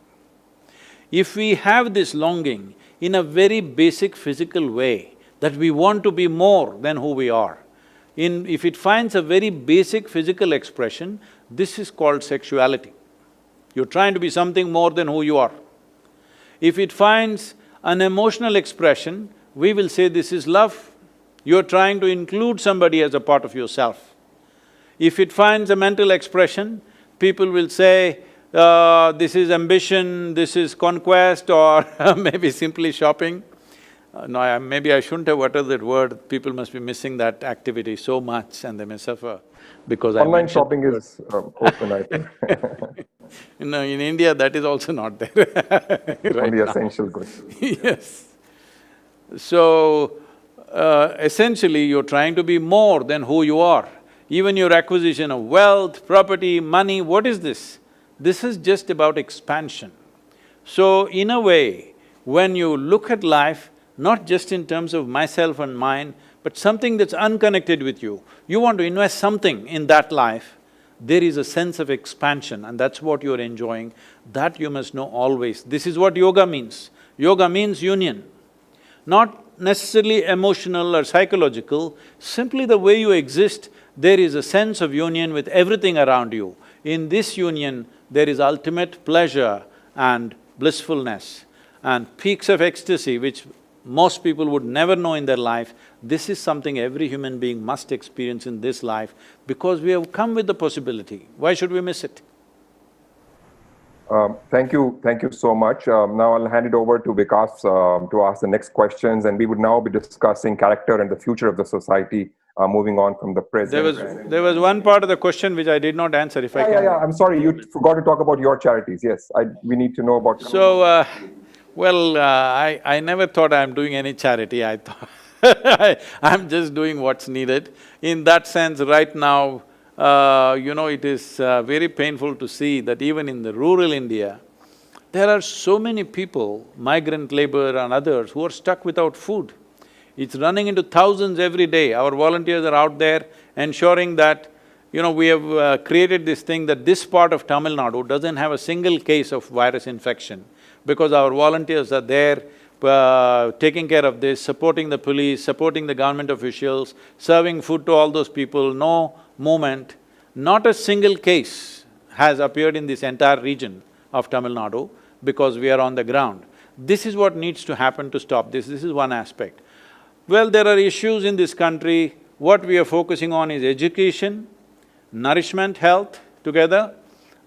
Speaker 1: If we have this longing in a very basic physical way, that we want to be more than who we are, if it finds a very basic physical expression, this is called sexuality. You're trying to be something more than who you are. If it finds an emotional expression, we will say this is love. You're trying to include somebody as a part of yourself. If it finds a mental expression, people will say, this is ambition, this is conquest, or maybe simply shopping. No, maybe I shouldn't have uttered that word, people must be missing that activity so much and they may suffer because
Speaker 2: online shopping is open, I think.
Speaker 1: No, in India that is also not there right
Speaker 2: Only
Speaker 1: now.
Speaker 2: essential goods.
Speaker 1: Yes. So, essentially you're trying to be more than who you are. Even your acquisition of wealth, property, money, what is this? This is just about expansion. So, in a way, when you look at life, not just in terms of myself and mine, but something that's unconnected with you, you want to invest something in that life, there is a sense of expansion and that's what you're enjoying. That you must know always. This is what yoga means. Yoga means union. Not necessarily emotional or psychological, simply the way you exist, there is a sense of union with everything around you. In this union, there is ultimate pleasure and blissfulness and peaks of ecstasy which most people would never know in their life. This is something every human being must experience in this life, because we have come with the possibility. Why should we miss it?
Speaker 2: Thank you so much. Now I'll hand it over to Vikas to ask the next questions, and we would now be discussing character and the future of the society, moving on from the present.
Speaker 1: There was one part of the question which I did not answer, if I can…
Speaker 2: Yeah, I'm sorry, you forgot to talk about your charities, yes. We need to know about…
Speaker 1: So, I never thought I'm doing any charity, I thought I'm just doing what's needed. In that sense, right now, it is very painful to see that even in the rural India, there are so many people, migrant labor and others, who are stuck without food. It's running into thousands every day. Our volunteers are out there ensuring that, we have created this thing that this part of Tamil Nadu doesn't have a single case of virus infection, because our volunteers are there taking care of this, supporting the police, supporting the government officials, serving food to all those people, no movement. Not a single case has appeared in this entire region of Tamil Nadu because we are on the ground. This is what needs to happen to stop this is one aspect. Well, there are issues in this country. What we are focusing on is education, nourishment, health together,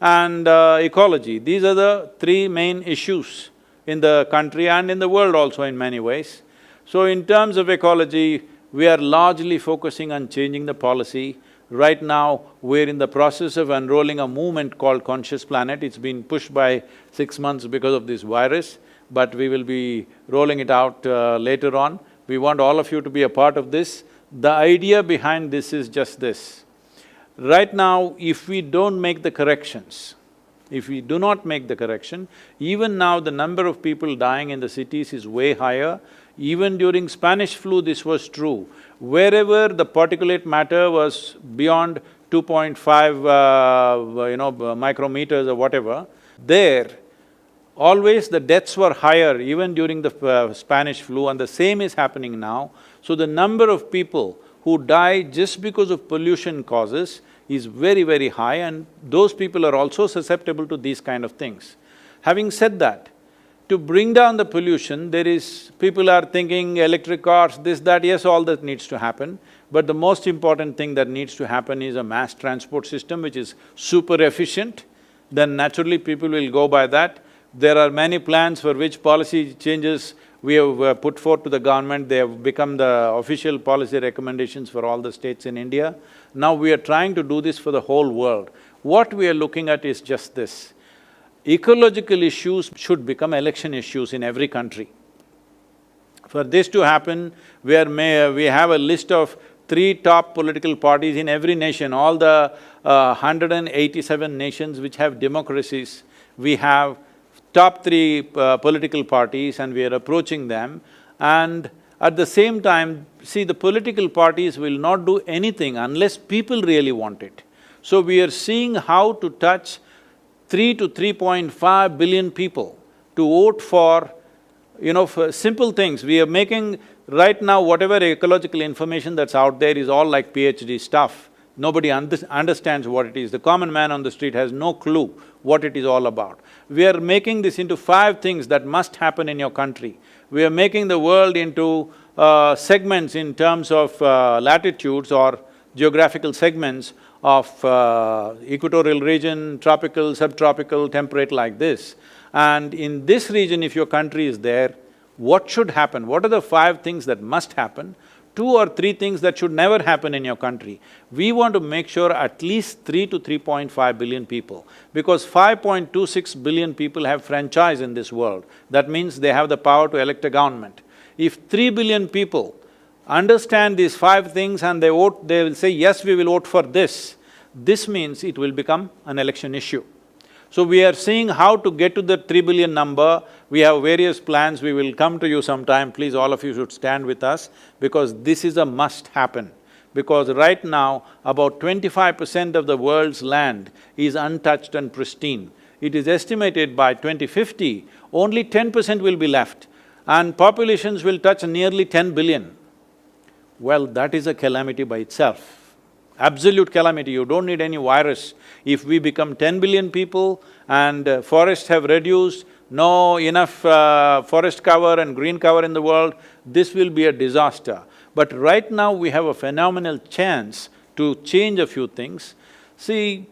Speaker 1: and ecology. These are the three main issues in the country and in the world also in many ways. So in terms of ecology, we are largely focusing on changing the policy. Right now, we're in the process of unrolling a movement called Conscious Planet. It's been pushed by 6 months because of this virus, but we will be rolling it out later on. We want all of you to be a part of this. The idea behind this is just this. Right now, if we don't make the corrections, if we do not make the correction, even now the number of people dying in the cities is way higher. Even during Spanish flu, this was true. Wherever the particulate matter was beyond 2.5 micrometers or whatever, there Always the deaths were higher even during the Spanish flu, and the same is happening now. So the number of people who die just because of pollution causes is very, very high, and those people are also susceptible to these kind of things. Having said that, to bring down the pollution, people are thinking electric cars, this, that, yes, all that needs to happen. But the most important thing that needs to happen is a mass transport system which is super efficient. Then naturally people will go by that. There are many plans for which policy changes we have put forth to the government. They have become the official policy recommendations for all the states in India. Now we are trying to do this for the whole world. What we are looking at is just this: ecological issues should become election issues in every country. For this to happen, we have a list of 3 top political parties in every nation, all the 187 nations which have democracies. We have top 3 political parties and we are approaching them. And at the same time, see, the political parties will not do anything unless people really want it. So we are seeing how to touch 3 to 3.5 billion people to vote for, for simple things. We are making… Right now, whatever ecological information that's out there is all like PhD stuff. Nobody understands what it is. The common man on the street has no clue what it is all about. We are making this into 5 things that must happen in your country. We are making the world into segments in terms of latitudes or geographical segments of equatorial region, tropical, subtropical, temperate, like this. And in this region, if your country is there, what should happen? What are the 5 things that must happen? 2 or 3 things that should never happen in your country. We want to make sure at least 3 to 3.5 billion people, because 5.26 billion people have franchise in this world. That means they have the power to elect a government. If 3 billion people understand these 5 things and they vote, they will say, yes, we will vote for this. This means it will become an election issue. So we are seeing how to get to the 3 billion number. We have various plans, we will come to you sometime. Please, all of you should stand with us, because this is a must happen. Because right now, about 25% of the world's land is untouched and pristine. It is estimated by 2050, only 10% will be left, and populations will touch nearly 10 billion. Well, that is a calamity by itself. Absolute calamity, you don't need any virus. If we become 10 billion people and forests have reduced, no enough forest cover and green cover in the world, this will be a disaster. But right now we have a phenomenal chance to change a few things. See,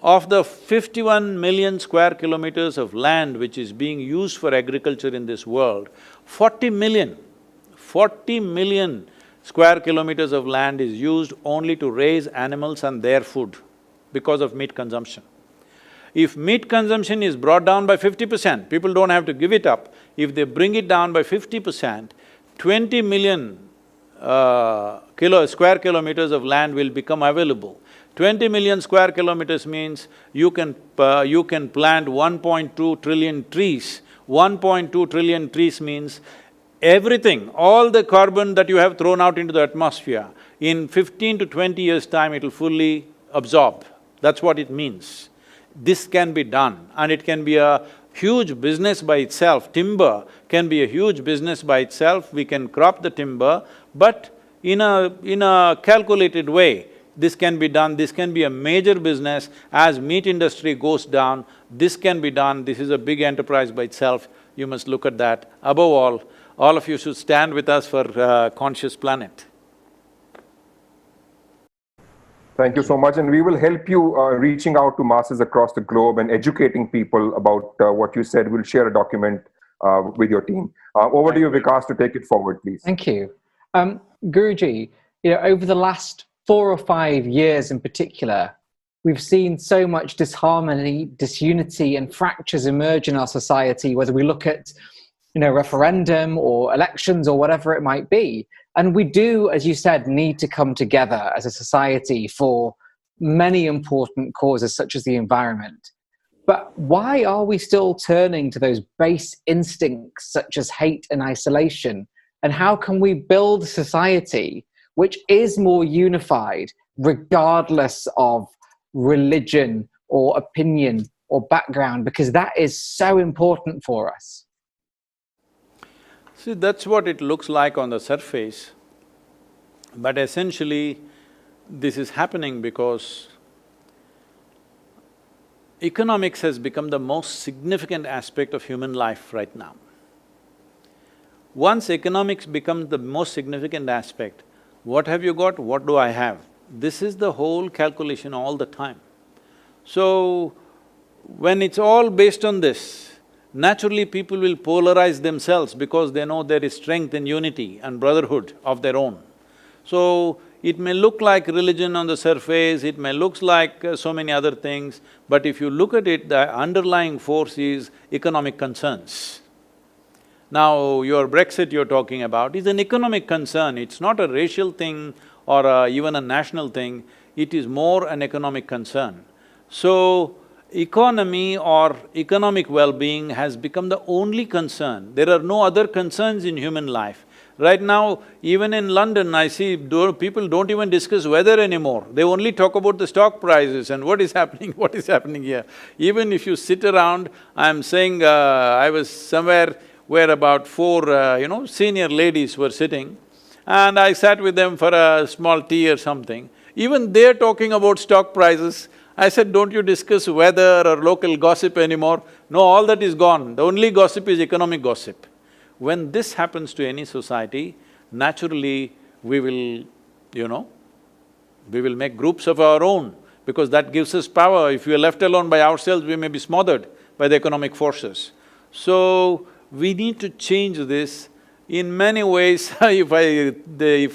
Speaker 1: of the 51 million square kilometers of land which is being used for agriculture in this world, 40 million square kilometers of land is used only to raise animals and their food because of meat consumption. If meat consumption is brought down by 50%, people don't have to give it up. If they bring it down by 50%, 20 million square kilometers of land will become available. 20 million square kilometers means you can plant 1.2 trillion trees. 1.2 trillion trees means everything, all the carbon that you have thrown out into the atmosphere, in 15 to 20 years' time it will fully absorb. That's what it means. This can be done, and it can be a huge business by itself. Timber can be a huge business by itself. We can crop the timber, but in a calculated way, this can be done. This can be a major business. As meat industry goes down, this can be done. This is a big enterprise by itself. You must look at that. Above all of you should stand with us for Conscious Planet.
Speaker 2: Thank you so much, and we will help you reaching out to masses across the globe and educating people about what you said. We'll share a document with your team. Over to you, Vikas, to take it forward, please.
Speaker 3: Thank you. Guruji, over the last 4 or 5 years in particular, we've seen so much disharmony, disunity and fractures emerge in our society, whether we look at referendum or elections or whatever it might be. And we do, as you said, need to come together as a society for many important causes such as the environment. But why are we still turning to those base instincts such as hate and isolation? And how can we build a society which is more unified regardless of religion or opinion or background, because that is so important for us?
Speaker 1: See, that's what it looks like on the surface, but essentially this is happening because economics has become the most significant aspect of human life right now. Once economics becomes the most significant aspect, what have you got, what do I have? This is the whole calculation all the time. So, when it's all based on this, naturally people will polarize themselves because they know there is strength in unity and brotherhood of their own. So, it may look like religion on the surface, it may look like so many other things, but if you look at it, the underlying force is economic concerns. Now, your Brexit you're talking about is an economic concern, it's not a racial thing or even a national thing, it is more an economic concern. So, economy or economic well-being has become the only concern. There are no other concerns in human life. Right now, even in London, I see people don't even discuss weather anymore. They only talk about the stock prices and what is happening, what is happening here. Even if you sit around, I'm saying, I was somewhere where about four, senior ladies were sitting, and I sat with them for a small tea or something. Even they're talking about stock prices. I said, don't you discuss weather or local gossip anymore? No, all that is gone. The only gossip is economic gossip. When this happens to any society, naturally we will, we will make groups of our own because that gives us power. If we are left alone by ourselves, we may be smothered by the economic forces. So, we need to change this in many ways. If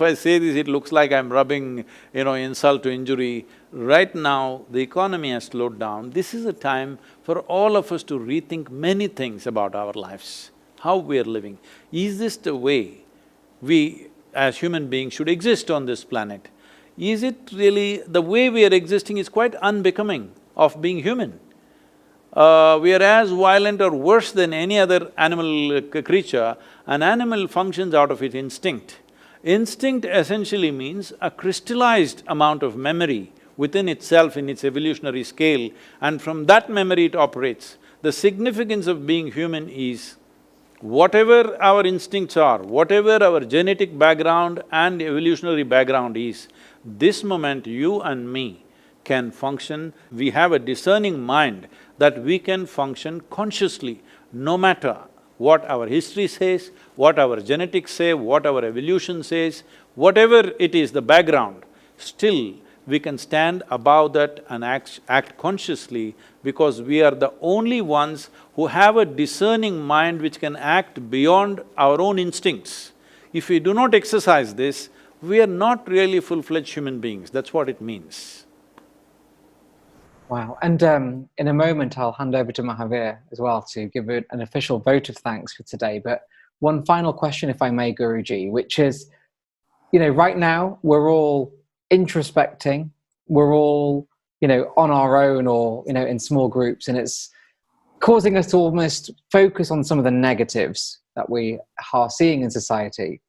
Speaker 1: I say this, it looks like I'm rubbing, insult to injury. Right now, the economy has slowed down. This is a time for all of us to rethink many things about our lives, how we are living. Is this the way we as human beings should exist on this planet? Is it really… the way we are existing is quite unbecoming of being human. We are as violent or worse than any other animal creature. An animal functions out of its instinct. Instinct essentially means a crystallized amount of memory within itself in its evolutionary scale, and from that memory it operates. The significance of being human is whatever our instincts are, whatever our genetic background and evolutionary background is, this moment you and me can function, we have a discerning mind that we can function consciously, no matter what our history says, what our genetics say, what our evolution says, whatever it is, the background, still we can stand above that and act consciously because we are the only ones who have a discerning mind which can act beyond our own instincts. If we do not exercise this, we are not really full-fledged human beings, that's what it means.
Speaker 3: Wow, and in a moment I'll hand over to Mahavir as well to give an official vote of thanks for today. But one final question, if I may, Guruji, which is, right now we're all introspecting, we're all, on our own or, in small groups, and it's causing us to almost focus on some of the negatives that we are seeing in society.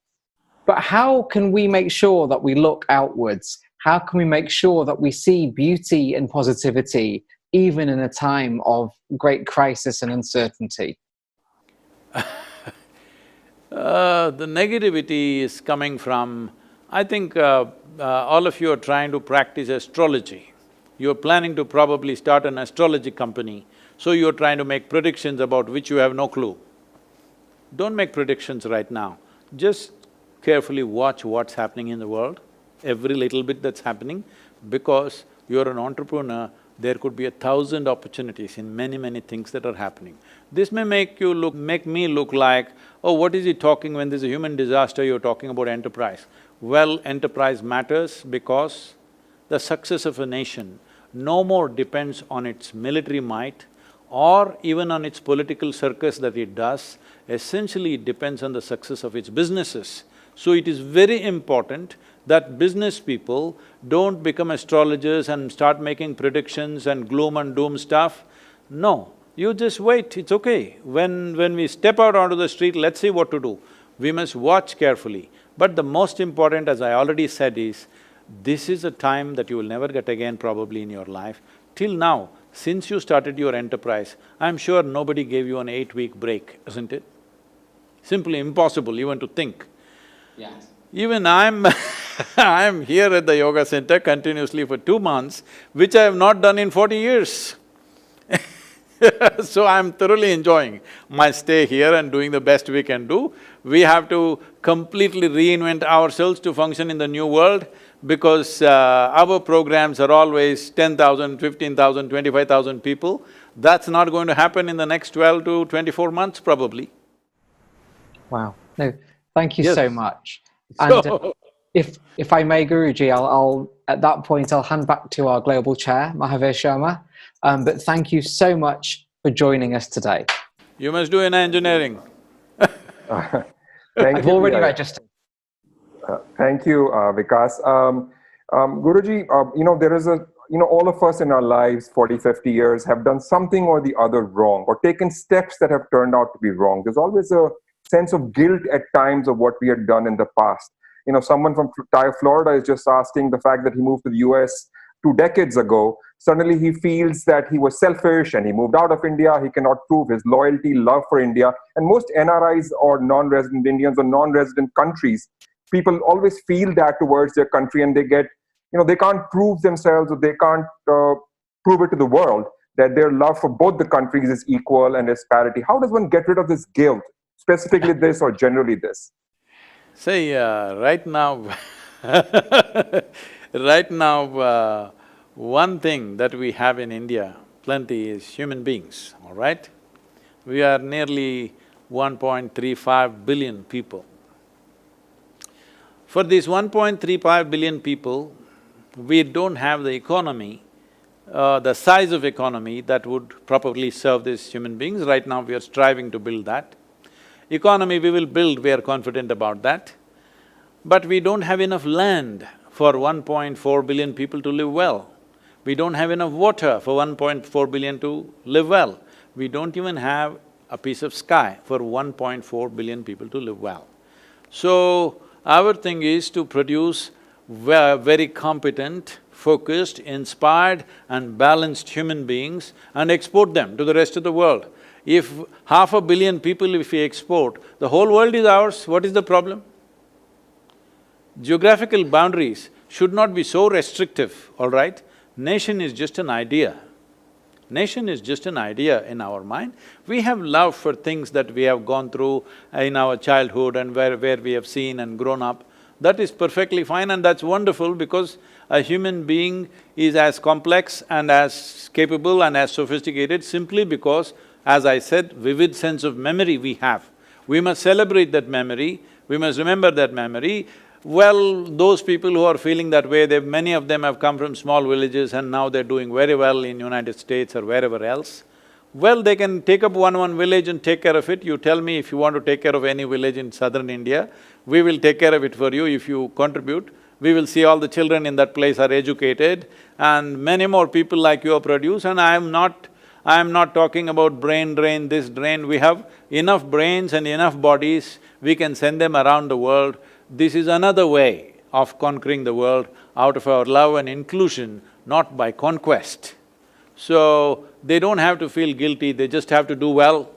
Speaker 3: But how can we make sure that we look outwards? How can we make sure that we see beauty and positivity even in a time of great crisis and uncertainty?
Speaker 1: The negativity is coming from… I think all of you are trying to practice astrology. You're planning to probably start an astrology company, so you're trying to make predictions about which you have no clue. Don't make predictions right now. Just carefully watch what's happening in the world, every little bit that's happening, because you're an entrepreneur, there could be 1,000 opportunities in many things that are happening. This may make me look like, oh, what is he talking when there's a human disaster, you're talking about enterprise. Well, enterprise matters because the success of a nation no more depends on its military might or even on its political circus that it does. Essentially, it depends on the success of its businesses. So it is very important that business people don't become astrologers and start making predictions and gloom and doom stuff. No, you just wait, it's okay. When we step out onto the street, let's see what to do. We must watch carefully. But the most important, as I already said, is This is a time that you will never get again probably in your life. Till now, since you started your enterprise, I'm sure nobody gave you an 8-week break, isn't it? Simply impossible even to think.
Speaker 3: Yes.
Speaker 1: Even I'm I'm here at the yoga center continuously for 2 months, which I have not done in 40 years. So I'm thoroughly enjoying my stay here and doing the best we can do. We have to completely reinvent ourselves to function in the new world because our programs are always 10,000, 15,000, 25,000 people. That's not going to happen in the next 12 to 24 months probably.
Speaker 3: Wow. No, thank you
Speaker 1: Yes.
Speaker 3: so much. And
Speaker 1: So,
Speaker 3: if I may, Guruji, I'll at that point I'll hand back to our global chair, Mahavir Sharma. But thank you so much for joining us today.
Speaker 1: you must do in engineering.
Speaker 2: Thank
Speaker 3: I've
Speaker 2: you.
Speaker 3: already
Speaker 2: Yeah.
Speaker 3: registered.
Speaker 2: Thank you, Vikas. Guruji, there is all of us in our lives, 40, 50 years, have done something or the other wrong or taken steps that have turned out to be wrong. There's always a sense of guilt at times of what we had done in the past. Someone from Florida is just asking the fact that he moved to the US 2 decades ago. Suddenly he feels that he was selfish and he moved out of India. He cannot prove his loyalty, love for India. And most NRIs or non-resident Indians or non-resident countries, people always feel that towards their country and they get, they can't prove themselves or they can't prove it to the world that their love for both the countries is equal and is parity. How does one get rid of this guilt, specifically this or generally this?
Speaker 1: See, right now right now, one thing that we have in India plenty is human beings, all right? We are nearly 1.35 billion people. For these 1.35 billion people, we don't have the economy, the size of economy that would properly serve these human beings. Right now we are striving to build that. Economy we will build, we are confident about that. But we don't have enough land for 1.4 billion people to live well. We don't have enough water for 1.4 billion to live well. We don't even have a piece of sky for 1.4 billion people to live well. So, our thing is to produce very competent, focused, inspired and balanced human beings and export them to the rest of the world. If 500 million people if we export, the whole world is ours, what is the problem? Geographical boundaries should not be so restrictive, all right? Nation is just an idea. Nation is just an idea in our mind. We have love for things that we have gone through in our childhood and where we have seen and grown up. That is perfectly fine and that's wonderful because a human being is as complex and as capable and as sophisticated simply because, as I said, vivid sense of memory we have. We must celebrate that memory, we must remember that memory. Well, those people who are feeling that way, many of them have come from small villages and now they're doing very well in United States or wherever else. Well, they can take up one village and take care of it. You tell me if you want to take care of any village in southern India, we will take care of it for you if you contribute. We will see all the children in that place are educated and many more people like you are produced and I am not talking about brain drain, this drain. We have enough brains and enough bodies, we can send them around the world. This is another way of conquering the world out of our love and inclusion, not by conquest. So, they don't have to feel guilty, they just have to do well.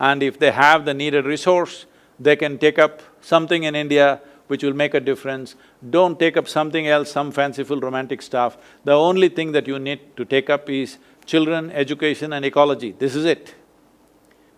Speaker 1: And if they have the needed resource, they can take up something in India which will make a difference. Don't take up something else, some fanciful romantic stuff. The only thing that you need to take up is children, education and ecology, this is it.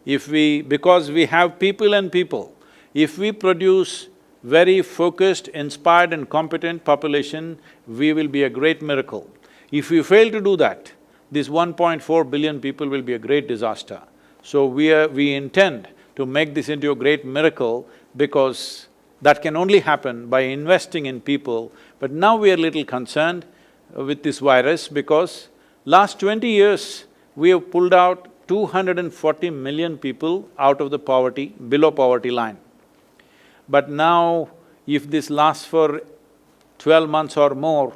Speaker 1: Because we have people and people, if we produce very focused, inspired and competent population, we will be a great miracle. If we fail to do that, this 1.4 billion people will be a great disaster. So we intend to make this into a great miracle because that can only happen by investing in people. But now we are little concerned with this virus because last 20 years, we have pulled out 240 million people out of the poverty, below poverty line. But now, if this lasts for 12 months or more,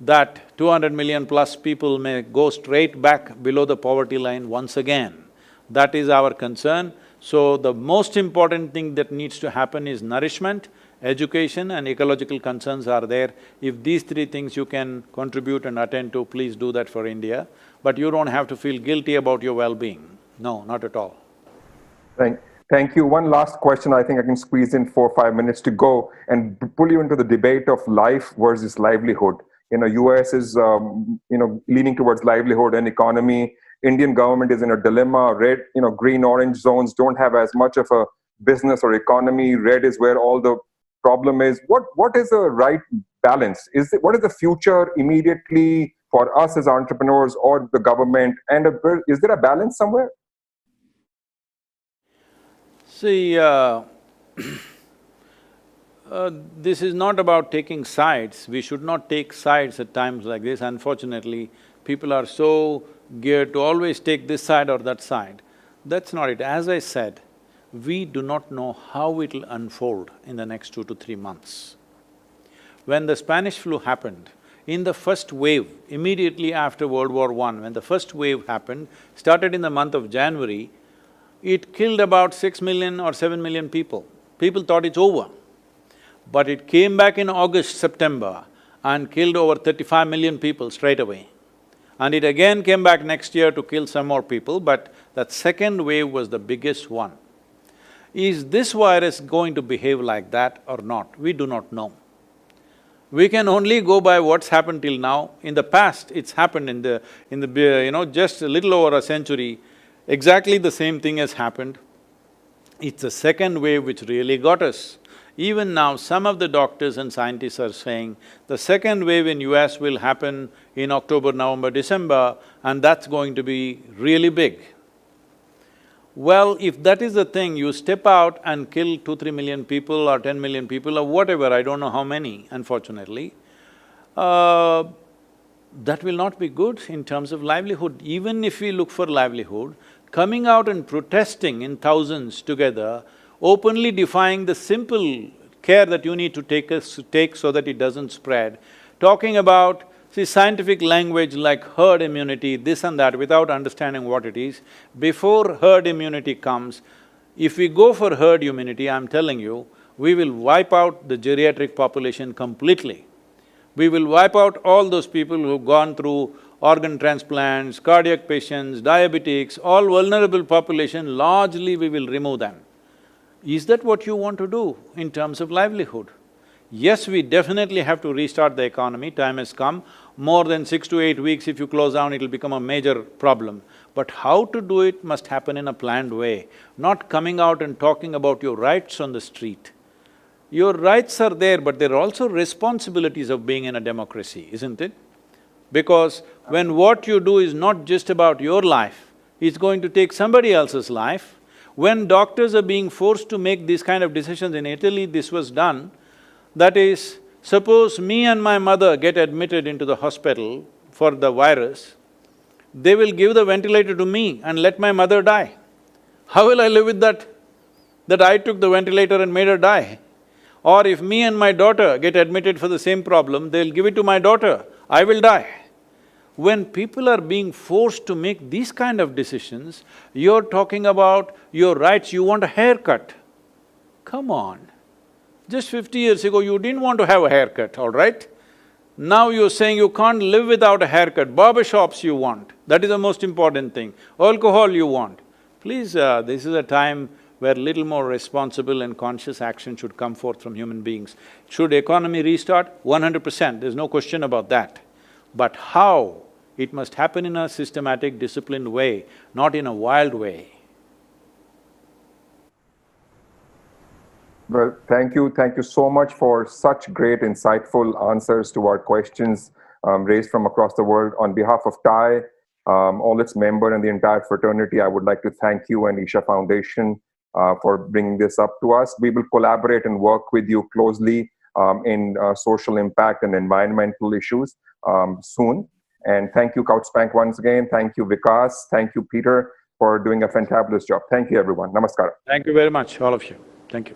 Speaker 1: that 200 million plus people may go straight back below the poverty line once again. That is our concern. So, the most important thing that needs to happen is nourishment, Education and ecological concerns are there. If these three things you can contribute and attend to, please do that for India. But you don't have to feel guilty about your well-being. No, not at all.
Speaker 2: Thank you. One last question. I think I can squeeze in 4 or 5 minutes to go and pull you into the debate of life versus livelihood. US is, leaning towards livelihood and economy. Indian government is in a dilemma. Red, green, orange zones don't have as much of a business or economy. Red is where all the problem is. What is the right balance? What is the future immediately for us as entrepreneurs or the government? And is there a balance somewhere?
Speaker 1: See, this is not about taking sides. We should not take sides at times like this. Unfortunately, people are so geared to always take this side or that side. That's not it. As I said, we do not know how it'll unfold in the next 2 to 3 months. When the Spanish flu happened, in the first wave, immediately after World War I, when the first wave happened, started in the month of January, it killed about 6 million or 7 million people. People thought it's over. But it came back in August, September and killed over 35 million people straight away. And it again came back next year to kill some more people, but that second wave was the biggest one. Is this virus going to behave like that or not? We do not know. We can only go by what's happened till now. In the past, it's happened in the just a little over a century, exactly the same thing has happened. It's the second wave which really got us. Even now, some of the doctors and scientists are saying the second wave in US will happen in October, November, December, and that's going to be really big. Well, if that is the thing, you step out and kill 2-3 million people or 10 million people or whatever, I don't know how many, unfortunately, that will not be good in terms of livelihood. Even if we look for livelihood, coming out and protesting in thousands together, openly defying the simple care that you need to take so that it doesn't spread, talking about, see, scientific language like herd immunity, this and that, without understanding what it is. Before herd immunity comes, if we go for herd immunity, I'm telling you, we will wipe out the geriatric population completely. We will wipe out all those people who've gone through organ transplants, cardiac patients, diabetics, all vulnerable population, largely we will remove them. Is that what you want to do in terms of livelihood? Yes, we definitely have to restart the economy, time has come. More than 6 to 8 weeks, if you close down, it'll become a major problem. But how to do it must happen in a planned way, not coming out and talking about your rights on the street. Your rights are there, but there are also responsibilities of being in a democracy, isn't it? Because when what you do is not just about your life, it's going to take somebody else's life. When doctors are being forced to make these kind of decisions, in Italy this was done, that is, suppose me and my mother get admitted into the hospital for the virus, they will give the ventilator to me and let my mother die. How will I live with that? That I took the ventilator and made her die? Or if me and my daughter get admitted for the same problem, they'll give it to my daughter, I will die. When people are being forced to make these kind of decisions, you're talking about your rights, you want a haircut. Come on. Just 50 years ago, you didn't want to have a haircut, all right? Now you're saying you can't live without a haircut, barber shops you want, that is the most important thing, alcohol you want. Please, this is a time where little more responsible and conscious action should come forth from human beings. Should economy restart? 100%, there's no question about that. But how? It must happen in a systematic, disciplined way, not in a wild way.
Speaker 2: Well, thank you so much for such great, insightful answers to our questions raised from across the world. On behalf of TIE, all its members and the entire fraternity, I would like to thank you and Isha Foundation for bringing this up to us. We will collaborate and work with you closely in social impact and environmental issues soon. And thank you, Couchspank, once again. Thank you, Vikas. Thank you, Peter, for doing a fantabulous job. Thank you, everyone. Namaskar.
Speaker 1: Thank you very much, all of you. Thank you.